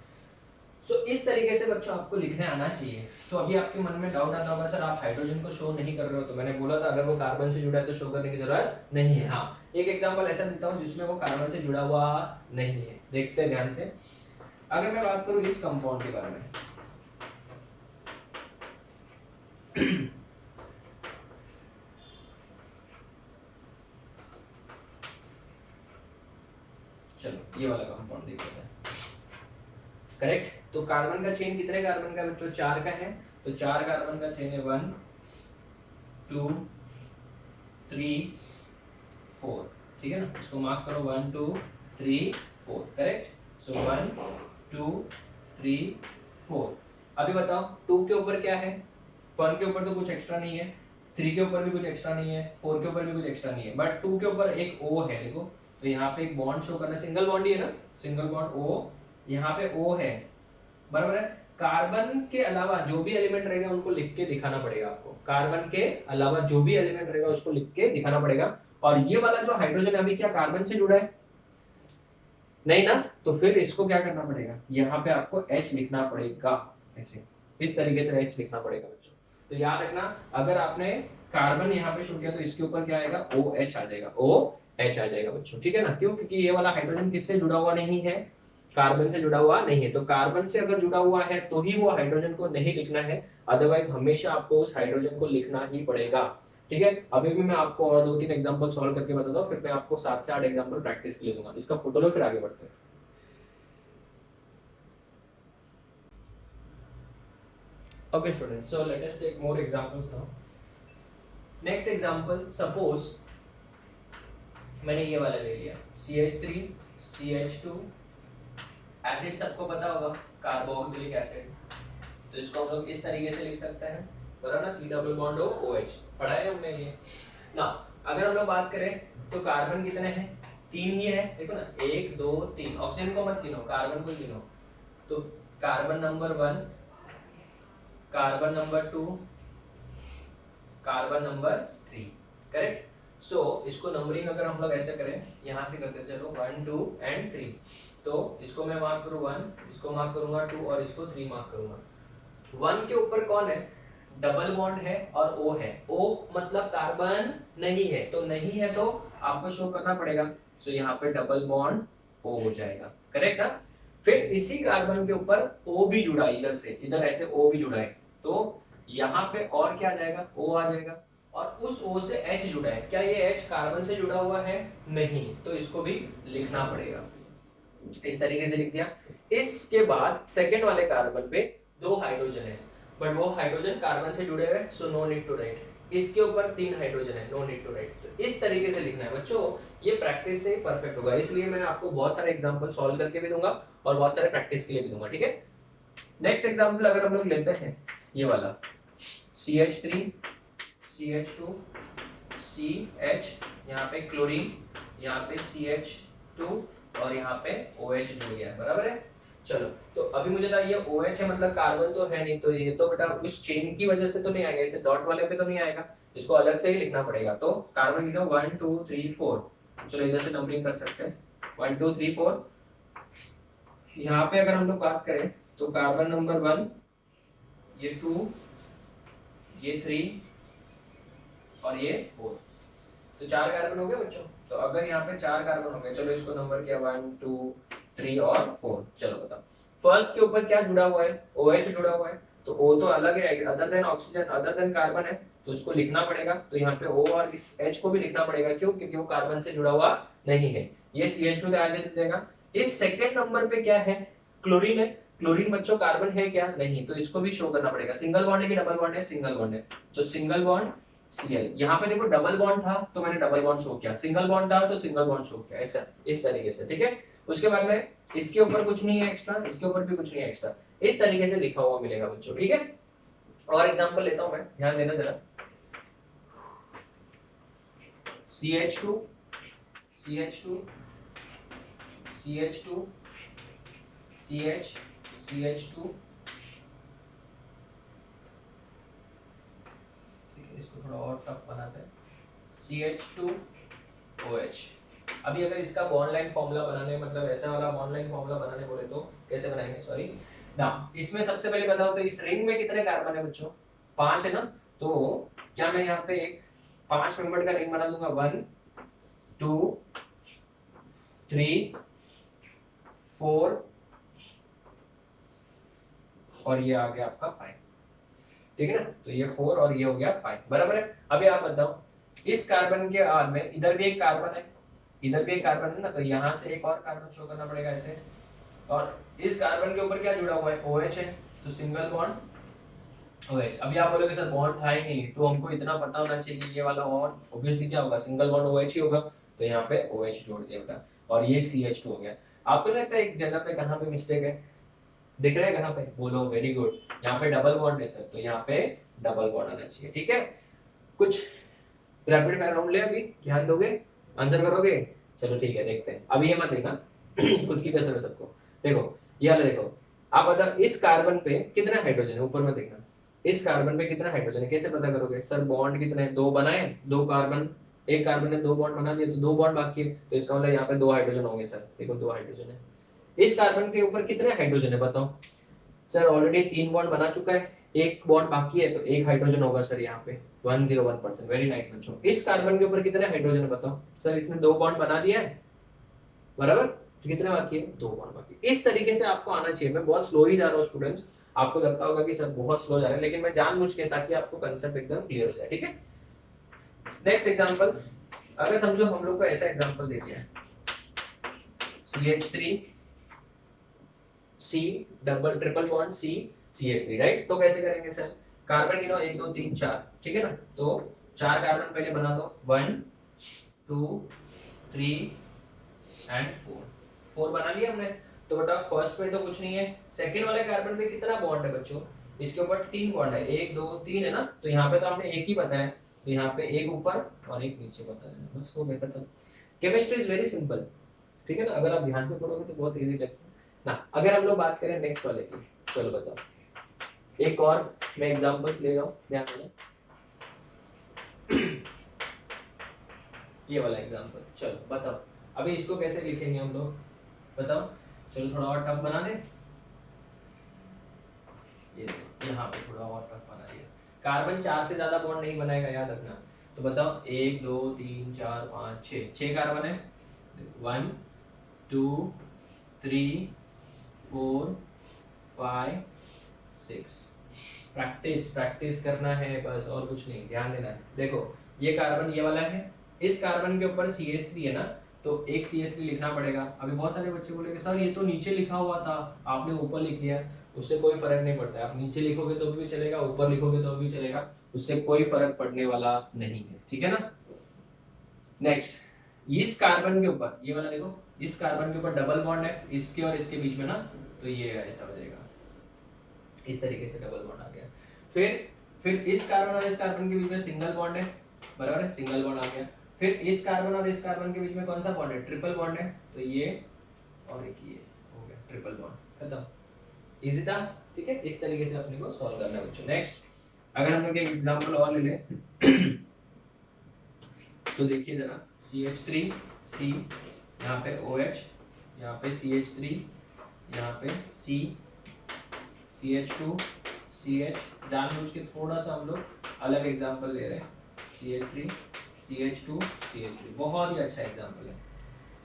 सो इस तरीके से बच्चों आपको लिखने आना चाहिए। तो अभी आपके मन में डाउट आता होगा, सर आप हाइड्रोजन को शो नहीं कर रहे हो, तो मैंने बोला था अगर वो कार्बन से जुड़ा है तो शो करने की जरूरत नहीं है। हाँ, एक एग्जांपल ऐसा देता हूँ जिसमें वो कार्बन से जुड़ा हुआ नहीं है, देखते हैं ध्यान से। अगर मैं बात करूँ इस कंपाउंड के बारे में, चलो ये वाला कंपाउंड देख लेते हैं, करेक्ट। तो कार्बन का चेन कितने कार्बन का बच्चों? 4 का है, तो 4 कार्बन का चेन है 1 2 3 4, ठीक है ना। इसको मार्क करो 1 2 3 4, करेक्ट। सो 1 2 3 4। अभी बताओ 2 के ऊपर क्या है? 1 के ऊपर तो कुछ एक्स्ट्रा नहीं है, 3 के ऊपर भी कुछ एक्स्ट्रा नहीं है, 4 के ऊपर भी कुछ एक्स्ट्रा नहीं है, बट 2 के ऊपर एक O है, देखो, तो यहाँ पे एक बॉन्ड शो करना, सिंगल बॉन्ड ही है ना, सिंगल बॉन्ड O, यहाँ पे O है, बराबर है। कार्बन के अलावा जो भी एलिमेंट रहेगा उनको लिख के दिखाना पड़ेगा आपको, कार्बन के अलावा जो भी एलिमेंट रहेगा उसको लिख के दिखाना पड़ेगा। और ये वाला जो हाइड्रोजन अभी क्या कार्बन से जुड़ा है? नहीं ना, तो फिर इसको क्या करना पड़ेगा, यहाँ पे आपको H लिखना पड़ेगा, ऐसे इस तरीके से H लिखना पड़ेगा बच्चों। तो याद रखना, अगर आपने कार्बन यहाँ पे शो किया तो इसके ऊपर क्या आएगा, OH आ जाएगा, OH आ जाएगा बच्चों, ठीक है ना। क्यों? क्योंकि ये वाला हाइड्रोजन किससे जुड़ा हुआ नहीं है, कार्बन से जुड़ा हुआ नहीं है। तो कार्बन से अगर जुड़ा हुआ है तो ही वो हाइड्रोजन को नहीं लिखना है, अदरवाइज हमेशा आपको उस हाइड्रोजन को लिखना ही पड़ेगा, ठीक है। अभी भी मैं आपको और 2-3 एग्जांपल सॉल्व करके बताता हूँ, फिर मैं आपको 7 से 8 एग्जांपल प्रैक्टिस के लिए दूंगा। इसका फोटो लो, फिर आगे बढ़ते हैं। Okay students, so let us take more examples now. Next example, suppose मैंने ये वाला ले लिया CH3 CH2, एसिड सबको पता होगा कार्बोक्सिलिक एसिड, तो इसको हम लोग इस तरीके से लिख सकते हैं, बराबर ना, C डबल बॉन्ड OH, पढ़ा है हमने ये ना। अगर हम लोग बात करें तो कार्बन कितने हैं? 3 ही है, देखो ना, 1 2 3, ऑक्सीजन को मत गिनो, कार्बन को गिनो। तो carbon number 1, carbon number 2, carbon number 3, correct. So इसको नंबरिंग अगर हम लोग ऐसे करें, यहाँ से करते चलो 1 2 एंड 3, तो इसको मैं मार्क करूँ 1, इसको मार्क करूंगा 2 और इसको 3 मार्क करूंगा। 1 के ऊपर कौन है? डबल बॉन्ड है और O है, O मतलब कार्बन नहीं है, तो नहीं है तो आपको शो करना पड़ेगा, तो यहाँ पे डबल बॉन्ड O हो जाएगा, करेक्ट ना। फिर इसी कार्बन के ऊपर O भी जुड़ा है, इधर से इधर ऐसे O भी जुड़ा है, तो यहाँ पे और क्या आ जाएगा, O आ जाएगा, और उस O से H जुड़ा है, क्या ये H कार्बन से जुड़ा हुआ है? नहीं, तो इसको भी लिखना पड़ेगा, इस तरीके से लिख दिया। इसके बाद सेकंड वाले कार्बन पे 2 हाइड्रोजन है, बट वो हाइड्रोजन कार्बन से जुड़े हुए, so no need to write. इसके ऊपर 3 हाइड्रोजन है, नो नीड टू राइट। तो इस तरीके से लिखना है बच्चों, ये प्रैक्टिस से परफेक्ट होगा। इसलिए मैं आपको बहुत सारे एग्जांपल सॉल्व करके भी दूंगा और बहुत सारे प्रैक्टिस के लिए भी दूंगा, ठीक है। नेक्स्ट एग्जांपल अगर हम लोग लेते हैं ये वाला CH3 CH2 CH, यहाँ पे क्लोरीन, यहाँ पे CH2 और यहाँ पे OH जुड़ गया है, बराबर है। चलो तो अभी मुझे ना ये OH है मतलब कार्बन तो है नहीं, तो ये तो बेटा उस चेन की वजह से तो नहीं आएगा, इसे डॉट वाले पे तो नहीं आएगा, इसको अलग से ही लिखना पड़ेगा। तो कार्बन गिनो 1 2 3 4, चलो इधर से नंबरिंग कर सकते हैं 1 2 3 4। यहाँ पे अगर हम लोग बात करें तो कार्बन नंबर 1, ये 2, ये 3 और ये 4, तो 4 कार्बन हो गए बच्चों। तो अगर यहाँ पे 4 कार्बन हो गए, चलो इसको नंबर किया 1 2 3 और 4। चलो बताओ फर्स्ट के ऊपर क्या जुड़ा हुआ है, OH जुड़ा हुआ है, तो O तो अलग है, other than oxygen other than carbon है, तो इसको लिखना पड़ेगा। तो यहाँ पे O और इस H को भी लिखना पड़ेगा, क्यों? क्योंकि वो कार्बन से जुड़ा हुआ नहीं है। ये CH2 तो आज देगा। इस सेकंड नंबर पे क्या है, क्लोरीन है। क्लोरीन बच्चों कार्बन है क्या? नहीं, तो इसको भी शो करना पड़ेगा। सिंगल बॉन्ड है कि डबल बॉन्ड है? सिंगल बॉन्ड है, तो सिंगल बॉन्ड Cl। यहाँ पे देखो डबल बॉन्ड था तो मैंने डबल बॉन्ड शो किया, सिंगल बॉन्ड था तो सिंगल बॉन्ड शो किया, ऐसा इस तरीके से, ठीक है। उसके बाद में इसके ऊपर कुछ नहीं है एक्स्ट्रा, इसके ऊपर भी कुछ नहीं है एक्स्ट्रा, इस तरीके से लिखा हुआ मिलेगा बच्चों, ठीक है। और एग्जांपल लेता हूं मैं, ध्यान देना जरा। CH2 CH2 CH2 CH CH2, इसको थोड़ा और टफ बनाते हैं, CH2 OH। अभी अगर इसका बॉन्ड लाइन फॉर्मूला बनाने, मतलब ऐसा वाला बॉन्ड लाइन फॉर्मूला बनाने बोले तो कैसे बनाएंगे? सॉरी ना, इसमें सबसे पहले बताओ तो इस रिंग में कितने कार्बन है बच्चों? 5 है ना। तो क्या मैं यहाँ पे एक 5 मेंबर का रिंग बना दूंगा, 1 2 3 4 और ये आ गया आपका 5, ठीक है ना। तो ये 4 और ये हो गया 5, बराबर है। अभी आप बताओ इस कार्बन के आर में इधर भी एक कार्बन है, इधर भी एक कार्बन है ना, तो यहाँ से एक और कार्बन शो करना पड़ेगा ऐसे। और इस कार्बन के ऊपर क्या जुड़ा हुआ है? OH है, तो सिंगल बॉन्ड OH। अभी आप बोलोगे सर बॉन्ड था ही नहीं, तो हमको इतना पता होना चाहिए कि ये वाला और ऑब्वियसली क्या होगा, सिंगल बॉन्ड OH ही होगा, तो यहाँ पे OH जोड़ दिया बेटा, और ये CH2 हो गया। आपको लगता है एक जगह पे कहाँ पे मिस्टेक है? दिख रहा है कहाँ पे? बोलो वेरी गुड, यहाँ पे डबल बॉन्ड है सर, तो यहाँ पे डबल बॉन्ड आना चाहिए, ठीक है। कुछ रैपिड फायर राउंड ले, अभी ध्यान दोगे, आंसर करोगे? चलो ठीक है, देखते हैं। अभी ये मत देखना खुद की कसर है सबको। देखो ये वाला देखो, आप बता इस कार्बन पे कितने हाइड्रोजन है? ऊपर में देखना, इस कार्बन पे कितना हाइड्रोजन है, कैसे पता करोगे? सर बॉन्ड कितने हैं? 2 बनाए, 2 कार्बन, एक कार्बन ने 2 बॉन्ड बना दिए, तो 2 बॉन्ड बाकी है, तो इसका मतलब यहाँ पे 2 हाइड्रोजन होंगे सर। देखो 2 हाइड्रोजन है। इस कार्बन के ऊपर कितने हाइड्रोजन है बताओ? सर ऑलरेडी 3 बॉन्ड बना चुका है, एक बॉन्ड बाकी है, तो 1 हाइड्रोजन होगा सर यहाँ पे, 101%। वेरी नाइस बच्चों। इस कार्बन के ऊपर कितने हाइड्रोजन है बताओ? सर इसने 2 बॉन्ड बना दिया है, बराबर, तो कितने बाकी है? 2 बॉन्ड बाकी। इस तरीके से आपको आना चाहिए। मैं बहुत स्लो ही जा रहा हूँ स्टूडेंट्स, आपको लगता होगा कि सर बहुत स्लो जा रहे हैं, लेकिन मैं जानबूझ के, ताकि आपको कंसेप्ट एकदम क्लियर हो जाए, ठीक है। नेक्स्ट एग्जांपल, अगर समझो हम लोग को ऐसा एग्जांपल दे दिया है, CH3 C double triple bond C CH3, right. तो कैसे करेंगे सर? कार्बन गिनो 1 2 3 4, ठीक है ना। तो 4 कार्बन पहले बना दो, 1 2 3 एंड 4 बना लिया हमने। तो बेटा फर्स्ट पे तो कुछ नहीं है, सेकंड वाले कार्बन पे कितना बॉन्ड है बच्चों? इसके ऊपर 3 बॉन्ड है, 1 2 3 है ना, तो यहाँ पे तो हमने एक ही बताया, तो यहाँ पे एक ऊपर और एक नीचे बताया, बस वो बेटा। केमिस्ट्री इज वेरी सिंपल, ठीक है ना। अगर आप ध्यान से पढ़ोगे तो बहुत इजी लगता है ना। अगर हम लोग बात करें नेक्स्ट वाले की, चलो बताओ, एक और मैं एग्जांपल्स ले रहा हूं, ध्यान देना। ये वाला एग्जांपल, चलो बताओ अभी इसको कैसे लिखेंगे हम लोग, बताओ। चलो थोड़ा और टफ बना दे, ये यहाँ पे थोड़ा और टफ बना दिया। कार्बन 4 से ज्यादा बॉन्ड नहीं बनाएगा, याद रखना। तो बताओ 1 2 3 4 5 6 कार्बन है, 1 2 3 4 5 6। प्रैक्टिस प्रैक्टिस करना है बस, और कुछ नहीं, ध्यान देना है। देखो ये कार्बन ये वाला है, इस कार्बन के ऊपर CH3 है ना, तो एक CH3 लिखना पड़ेगा। अभी बहुत सारे बच्चे बोलेंगे सर ये तो नीचे लिखा हुआ था, आपने ऊपर लिख दिया। उससे कोई फर्क नहीं पड़ता है। आप नीचे लिखोगे तो भी चलेगा, ऊपर लिखोगे तो भी चलेगा, उससे कोई फर्क पड़ने वाला नहीं है, ठीक है ना। नेक्स्ट, इस कार्बन के ऊपर, ये वाला देखो, इस कार्बन के ऊपर डबल बॉन्ड है इसके और इसके बीच में ना, तो ये ऐसा हो जाएगा, इस तरीके से डबल बॉन्ड आ गया। फिर इस कार्बन और इस कार्बन के बीच में सिंगल बॉन्ड है, बराबर है, सिंगल बॉन्ड आ गया। फिर इस कार्बन और इस कार्बन के बीच में कौन सा बॉन्ड है, ट्रिपल बॉन्ड है, तो ये और एक ये हो गया ट्रिपल बॉन्ड, खत्म। इजी था, ठीक है। इस तरीके से अपने को सॉल्व करना है बच्चों। नेक्स्ट, अगर हम लोग एक एग्जांपल और ले लें तो देखिए जरा, CH3 C, यहाँ पे OH, यहाँ पे CH3, यहाँ पे C, CH2 CH, जानबूझ के थोड़ा सा हम लोग अलग एग्जांपल ले रहे हैं, CH3 CH2 CH3, बहुत ही अच्छा एग्जांपल है,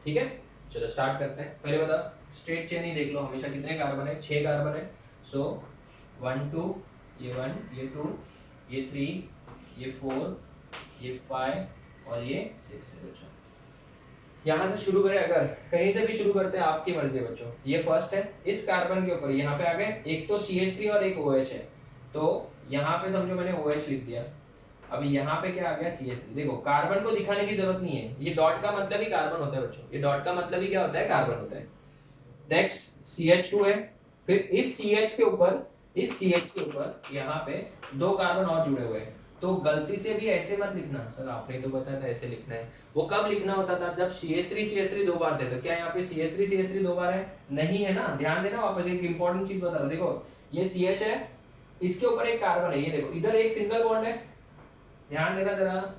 ठीक है। चलो स्टार्ट करते हैं। पहले बता, स्ट्रेट चेन ही देख लो, हमेशा कितने कार्बन है, 6 कार्बन है। सो 1 2, ये 1, ये 2, ये 3, ये 4, ये 5 और ये 6 है बच्चों। यहाँ से शुरू करें, अगर कहीं से भी शुरू करते हैं, आपकी मर्जी है बच्चों। ये फर्स्ट है, इस कार्बन के ऊपर यहाँ पे आ गए, एक तो CH3 और एक OH है, तो यहाँ पे समझो मैंने OH लिख दिया। अभी यहाँ पे क्या आ गया, CH3। देखो कार्बन को दिखाने की जरूरत नहीं है, ये डॉट का मतलब ही कार्बन होता है बच्चों, ये डॉट का मतलब ही क्या होता है, कार्बन होता है। नेक्स्ट CH2 है, फिर इस CH के ऊपर, इस CH के ऊपर यहाँ पे 2 कार्बन और जुड़े हुए हैं, तो गलती से भी ऐसे मत लिखना, सर आपने तो बताया था ऐसे लिखना है। वो कब लिखना होता था, जब CH3 दो बार थे। तो क्या यहाँ पे CH3 दो बार है, नहीं है ना, ध्यान देना। वापस एक इंपॉर्टेंट चीज बता रहा हूं, देखो ये CH है, इसके ऊपर एक कार्बन है, ये देखो इधर एक सिंगल बॉन्ड है, ध्यान देना जरा,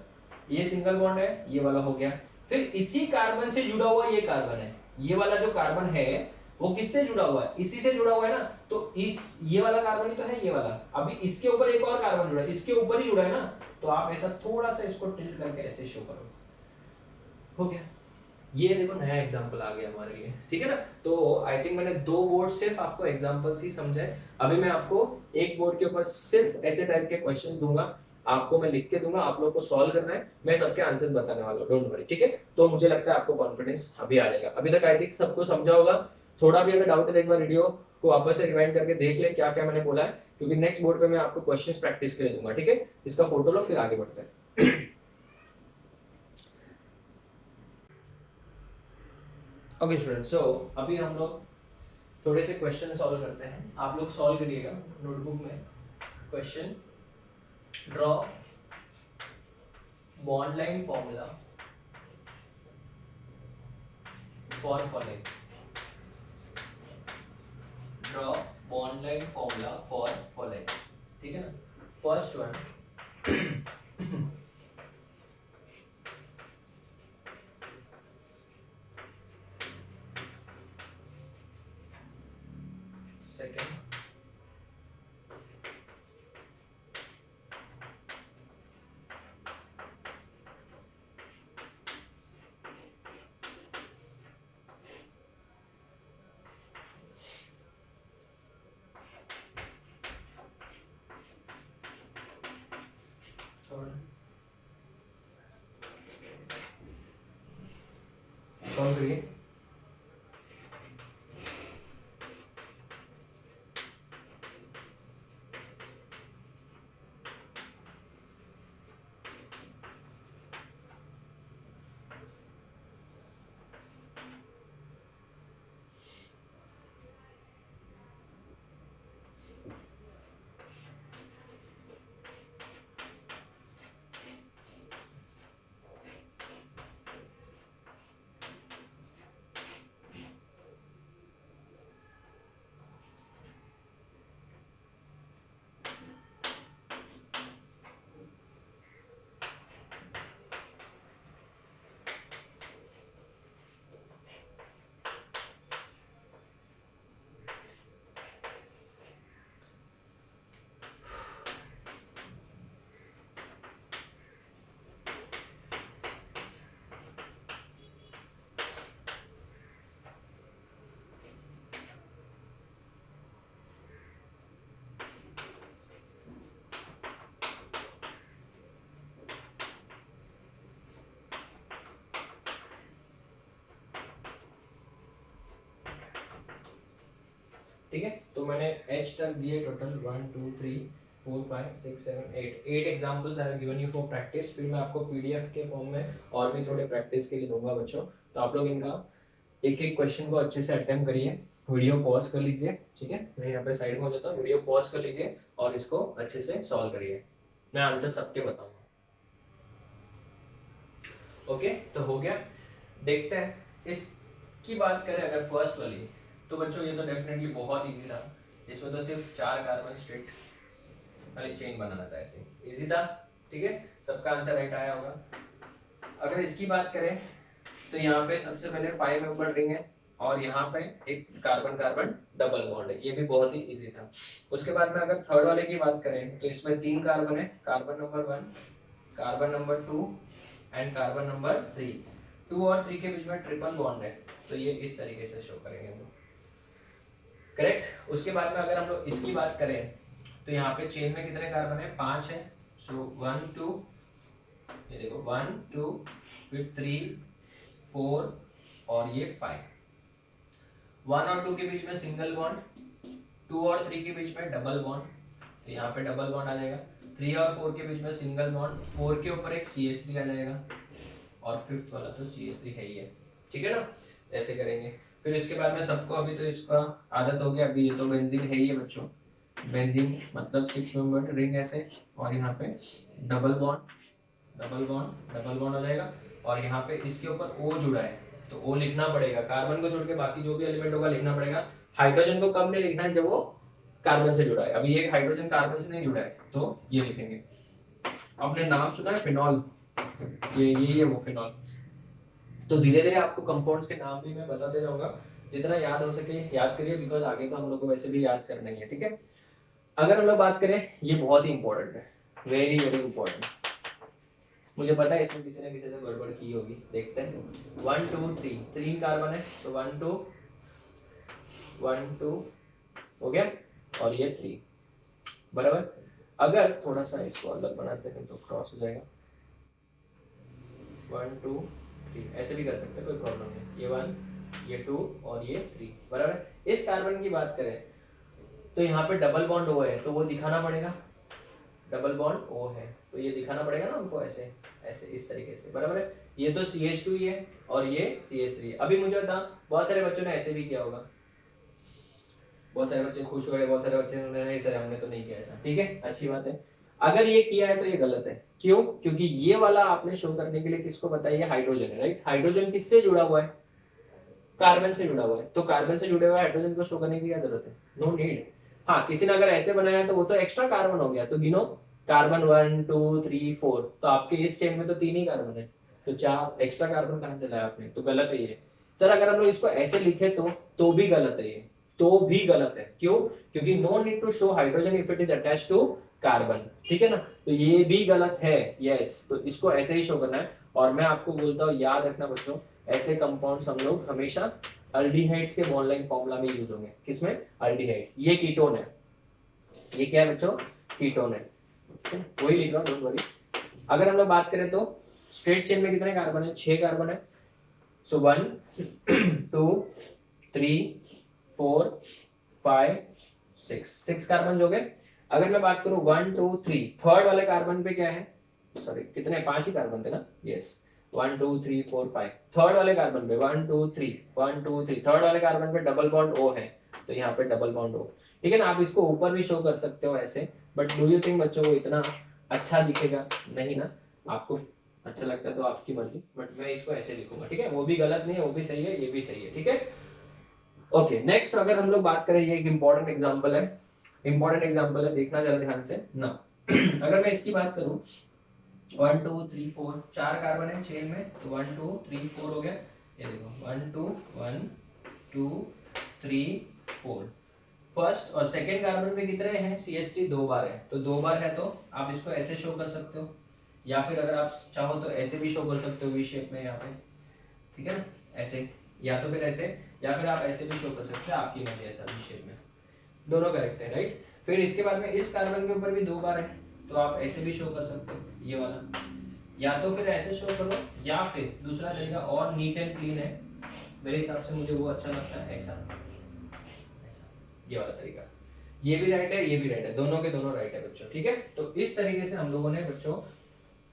ये सिंगल बॉन्ड है, ये वाला हो गया। फिर इसी कार्बन से जुड़ा हुआ ये कार्बन है, ये वाला जो कार्बन है वो किससे जुड़ा हुआ है, इसी से जुड़ा हुआ है ना, तो इस ये वाला कार्बन ही तो है, ये वाला। अभी इसके ऊपर एक और कार्बन जुड़ा है, इसके ऊपर ही जुड़ा है ना, तो आप ऐसा थोड़ा सा इसको टिल्ट करके ऐसे शो करो, हो गया। ये देखो नया एग्जांपल आ गया हमारे लिए, ठीक है ना। तो आई थिंक मैंने 2 बोर्ड सिर्फ आपको एग्जांपल्स ही समझाए। अभी मैं आपको एक बोर्ड के ऊपर सिर्फ ऐसे टाइप के क्वेश्चन दूंगा, आपको मैं लिख के दूंगा, आप लोगों को सॉल्व करना है, मैं सबके आंसर्स बताने वाला हूं, डोंट वरी, ठीक है। तो मुझे लगता है आपको कॉन्फिडेंस अभी आ जाएगा। अभी तक आई थिंक सबको समझा होगा। थोड़ा भी अगर डाउट है, एक बार वीडियो को वापस से रिवाइंड करके देख ले क्या क्या मैंने बोला है, क्योंकि नेक्स्ट बोर्ड पे मैं आपको क्वेश्चंस प्रैक्टिस के लिए दूंगा, ठीक है। इसका फोटो लो, फिर आगे बढ़ते हैं। ओके स्टूडेंट, सो अभी हम लोग थोड़े से क्वेश्चन सॉल्व करते हैं, आप लोग सॉल्व करिएगा नोटबुक में। Question, draw bond line formula for following, draw bond line formula for following, ठीक है ना। फर्स्ट वन, सेकेंड, सॉल्व करिए। ठीक है। तो मैंने H तक दिए total 1 2 3 4 5 6 7 8 examples I have given you for practice. फिर मैं आपको पीडीएफ के फॉर्म में और भी थोड़े प्रैक्टिस के लिए दूंगा बच्चों। तो आप लोग इनका एक एक क्वेश्चन को अच्छे से अटेम्प्ट करिए। वीडियो पॉज कर लीजिए, ठीक है, मैं यहाँ पे साइड में हो जाता हूँ, वीडियो पॉज कर लीजिए और इसको अच्छे से सॉल्व करिए। मैं आंसर सबके बताऊंगा। ओके, तो हो गया। देखते हैं इसकी बात करें अगर फर्स्ट वाली, तो बच्चों ये तो डेफिनेटली बहुत इजी था। इसमें तो सिर्फ 4 कार्बन स्ट्रेट वाली चेन बनाना था, ऐसे इजी था, ठीक है, सबका आंसर राइट आया होगा। अगर इसकी बात करें तो यहाँ पे सबसे पहले 5 मेंबर रिंग है और यहाँ पे एक कार्बन कार्बन डबल बॉन्ड है, ये भी बहुत ही इजी था। उसके बाद में अगर थर्ड वाले की बात करें तो इसमें 3 कार्बन है, carbon number 1, carbon number 2 and carbon number 3। 2 और 3 के बीच में ट्रिपल बॉन्ड है, तो ये इस तरीके से शो करेंगे हम लोग, करेक्ट। उसके बाद में अगर हम लोग इसकी बात करें तो यहाँ पे चेन में कितने कार्बन है, 5 है। सो 1 2, ये देखो 1 2 फिर 3 4 और ये 5। 1 और 2 के बीच में सिंगल बॉन्ड, 2 और 3 के बीच में डबल बॉन्ड, तो यहाँ पे डबल बॉन्ड आ जाएगा। 3 और 4 के बीच में सिंगल बॉन्ड, 4 के ऊपर एक CH3 आ जाएगा और फिफ्थ वाला तो CH3 है ही है, ठीक है ना, ऐसे करेंगे। फिर इसके बाद में सबको अभी तो इसका आदत हो गया, अभी ये तो बेंजीन है ही है बच्चों, बेंजीन मतलब 6 मेंबर रिंग ऐसे, और यहाँ पे double bond double bond double bond हो जाएगा और यहाँ पे इसके ऊपर O जुड़ा है तो O लिखना पड़ेगा, कार्बन को छोड़ के बाकी जो भी एलिमेंट होगा लिखना पड़ेगा। हाइड्रोजन को कब नहीं लिखना है, जब वो कार्बन से जुड़ा है। अभी ये हाइड्रोजन कार्बन से नहीं जुड़ा है तो ये लिखेंगे। आपने नाम सुना है फिनॉल, ये है वो फिनॉल। तो धीरे धीरे आपको कंपाउंड्स के नाम भी मैं बताते जाऊंगा, जितना याद हो सके याद करिए, बिकॉज आगे तो हम लोग को वैसे भी याद करना ही है, ठीक है। अगर हम लोग बात करें, ये बहुत ही इंपॉर्टेंट है, वेरी वेरी इंपॉर्टेंट। मुझे पता है इसमें किसी ने किसी से गड़बड़ की होगी, देखते हैं। 1 2 3, 3 कार्बन है तो 1 2 1 2 हो गया और ये 3 बराबर। अगर थोड़ा सा इसको अलग बनाते हैं तो क्रॉस हो जाएगा, 1 2 3 ऐसे भी कर सकते हैं, कोई प्रॉब्लम नहीं। ये 1 ये 2 और ये 3 बराबर। इस कार्बन की बात करें तो यहाँ पे डबल बॉन्ड O है तो वो दिखाना पड़ेगा, डबल बॉन्ड O है तो ये दिखाना पड़ेगा ना हमको, ऐसे ऐसे इस तरीके से, बराबर है। ये तो CH2 ही है और ये CH3 है। अभी मुझे बता, बहुत सारे बच्चों ने ऐसे भी किया होगा, बहुत सारे बच्चे खुश हो गए, बहुत सारे बच्चे ने नहीं सर हमने तो नहीं किया ऐसा, ठीक है, अच्छी बात है। अगर ये किया है तो ये गलत है, क्यों? क्योंकि ये वाला आपने शो करने के लिए किसको बताइए, हाइड्रोजन है, राइट। हाइड्रोजन किससे जुड़ा हुआ है, कार्बन से जुड़ा हुआ है, तो कार्बन से जुड़े हुए हाइड्रोजन को शो करने की क्या जरूरत है, नो नीड। हाँ, किसी ने अगर ऐसे बनाया तो वो तो एक्स्ट्रा कार्बन हो गया, तो गिनो कार्बन 1 2 3 4, तो आपके इस चेन में तो 3 ही कार्बन है, तो 4 एक्स्ट्रा कार्बन कहां से लाया आपने, तो गलत है ये। सर अगर हम लोग इसको ऐसे लिखे तो भी गलत है ये, तो भी गलत है, क्यों? क्योंकि no need to show hydrogen if it is attached to carbon, ठीक है ना, तो ये भी गलत है, यस। तो इसको ऐसे ही शो करना है। और मैं आपको बोलता हूँ याद रखना बच्चों, ऐसे कंपाउंड्स हम लोग हमेशा अल्डिहाइड्स के बॉन्ड लाइन फॉर्मूला में यूज होंगे। किसमें? अल्डिहाइड्स। ये कीटोन है, ये क्या है बच्चों, कीटोन है, वही लिख रहा हूं, डोंट वरी। अगर हम लोग बात करें तो स्ट्रेट चेन में कितने कार्बन है, 6 कार्बन है। सो 1 2 3 4 5 6 कार्बन जो गए। अगर मैं बात करूं 1 2 3, थर्ड वाले कार्बन पे क्या है, सॉरी कितने, 5 ही कार्बन थे ना, यस। 1 2 3 4 5, थर्ड वाले कार्बन पे 1 2 3 1 2 3, थर्ड वाले कार्बन पे डबल बॉन्ड O है, तो यहाँ पे डबल बॉन्ड O, ठीक है ना। आप इसको ऊपर भी शो कर सकते हो ऐसे, बट डू यू थिंक बच्चों को इतना अच्छा दिखेगा? नहीं ना, आपको अच्छा लगता है तो आपकी मर्जी, बट मैं इसको ऐसे लिखूंगा, ठीक है। वो भी गलत नहीं है, वो भी सही है, ये भी सही है, ठीक है। ओके, नेक्स्ट अगर हम लोग बात करें, ये एक इंपॉर्टेंट एग्जांपल है, इंपॉर्टेंट एग्जांपल है, देखना जरा ध्यान से ना। अगर मैं इसकी बात करूं 1 2 3 4, 4 कार्बन है चेन में, तो 1 2 3 4 हो गया। ये देखो 1 2 1 2 3 4, फर्स्ट और सेकेंड कार्बन पे कितने हैं, CH3 2 बार है, तो 2 बार है तो आप इसको ऐसे शो कर सकते हो, या फिर अगर आप चाहो तो ऐसे भी शो कर सकते हो, वी शेप में यहाँ पे, ठीक है ना, ऐसे, या तो फिर ऐसे, या फिर आप ऐसे भी शो कर सकते हो, आपकी मर्जी, ऐसा वी शेप में, दोनों करेक्ट है, राइट। फिर इसके बाद में इस कार्बन के ऊपर भी 2 बार है, तो आप ऐसे भी शो कर सकते हो, ये वाला, या तो फिर ऐसे शो करो, या फिर दूसरा तरीका और नीट एंड क्लीन है मेरे हिसाब से, मुझे वो अच्छा लगता है, ऐसा, ये वाला तरीका, ये भी राइट है, ये भी राइट है, दोनों के दोनों राइट है बच्चों, ठीक है। तो इस तरीके से हम लोगों ने बच्चों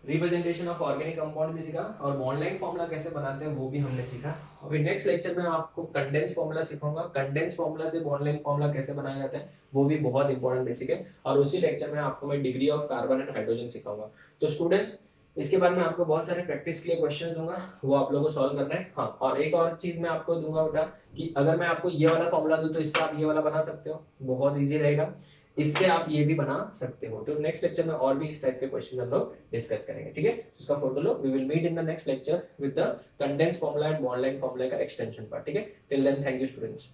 रिप्रेजेंटेशन ऑफ ऑर्गेनिक कंपाउंड भी सीखा और बॉन्ड लाइन फॉर्मूला कैसे बनाते हैं वो भी हमने सीखा। अभी नेक्स्ट लेक्चर में आपको कंडेंस फॉर्मूला सिखाऊंगा, कंडेंस फॉर्मूला से बॉन्ड लाइन फॉर्मूला कैसे बनाया जाता है वो भी बहुत इंपॉर्टेंट बेसिक है। और उसी लेक्चर में आपको मैं degree of carbon and hydrogen सिखाऊंगा। तो स्टूडेंट्स इसके बाद मैं आपको बहुत सारे प्रैक्टिस के लिए क्वेश्चन दूंगा, वो आप लोगों को सॉल्व करना है। हाँ, और एक और चीज मैं आपको दूंगा बेटा कि अगर मैं आपको ये वाला फॉर्मूला दूं तो इससे आप ये वाला बना सकते हो, बहुत इजी रहेगा, इससे आप ये भी बना सकते हो। तो नेक्स्ट लेक्चर में और भी इस टाइप के क्वेश्चन हम लोग डिस्कस करेंगे, ठीक है। उसका फोटो लो, we will meet in the next lecture with the condense formula and bond line formula का एक्सटेंशन पार्ट, ठीक है। Till then thank you students.